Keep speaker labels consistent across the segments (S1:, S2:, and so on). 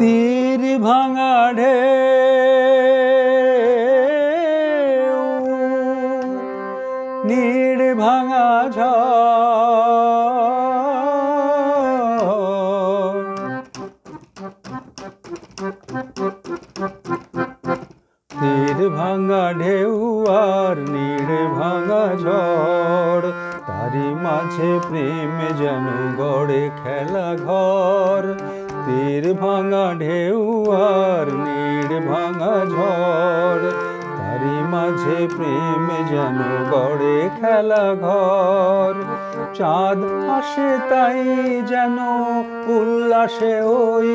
S1: তীর ভাঙা ঢেউ নীড় ভাঙা ঝড়, তীর ভাঙা ঢেউ আর নীড় ভাঙা ঝড়, তারি মাঝে প্রেম যেন গড়ে খেলা ঘর। তীর ভাঙা ঢেউ আর নীড় ভাঙা ঝড়, তারি মাঝে প্রেম যেন গড়ে খেলা ঘর। চাঁদ আসে তাই যেন উল্লাসে ওই,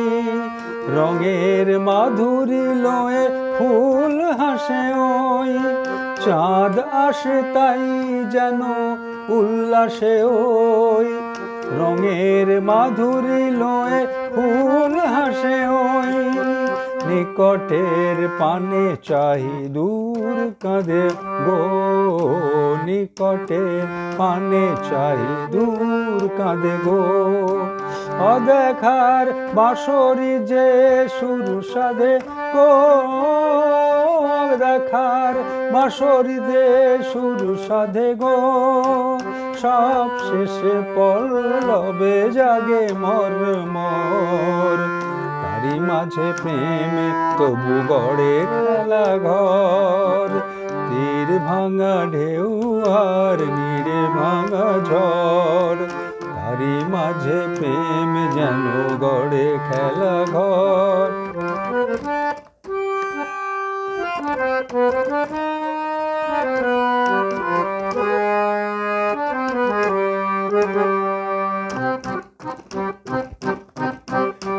S1: রঙের মাধুরী লয়ে ফুল হাসে ওই। চাঁদ আসে তাই যেন উল্লাসে ওই, রঙের মাধুরী লয়ে ফুল হাসে ওই। নিকটের পানে চাহি দূর কাঁদে গো, নিকটের পানে চাহি দূর কাঁদে গো। অদেখার বাঁশরি যে সুর সাধে গো, অদেখার বাঁশরি যে সুর সাধে গো। সব শেষে পল্লবে জাগে মর্মর, তারি মাঝে প্রেমে তবু গড়ে খেলা ঘর। তীর ভাঙা ঢেউ আর নীড়ে ভাঙা ঝড়, তারি মাঝে প্রেম যেন গড়ে খেলা ঘর।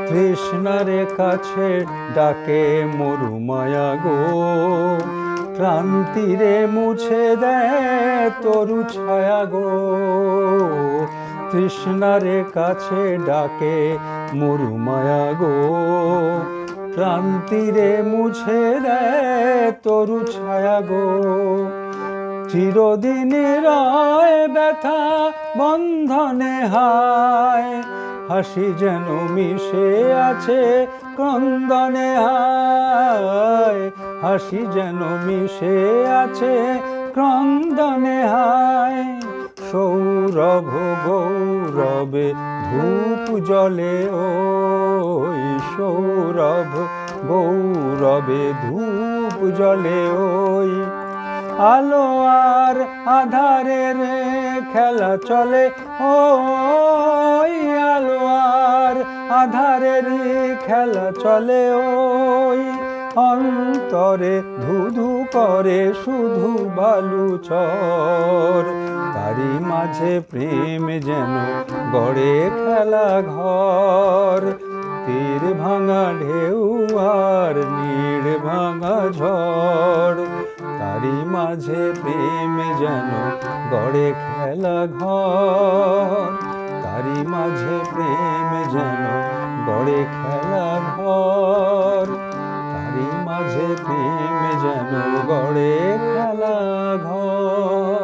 S1: তৃষ্ণারে কাছে ডাকে মরুমায়া গো, ক্রান্তিরে মুছে দেয় তরু ছায়া গো। তৃষ্ণারে কাছে ডাকে মরুমায়া গো, ক্রান্তিরে মুছে দেয় তরু ছায়া গো। চিরদিনের রয় ব্যথা বন্ধনে হায়, হাসি যেন মিশে আছে ক্রন্দনে হায়, হাসি যেন মিশে আছে ক্রন্দনে হায়। সৌরভ গৌরবে ধূপ জ্বলে ওই, সৌরভ গৌরবে ধূপ জ্বলে ওই। আলো আর আধারের খেলা চলে ওই, আলো আর আধারের খেলা চলে ওই। অন্তরে ধুধু করে শুধু বালুচর, তারি মাঝে প্রেম যেন গড়ে খেলা ঘর। তীর ভাঙা ঢেউ আর নীড় ভাঙা ঝড়, তারি মাঝে প্রেম যেন গড়ে খেলা ঘর। তারি মাঝে প্রেম যেন গড়ে খেলা ঘর, তারি মাঝে প্রেম যেন গড়ে খেলা ঘর।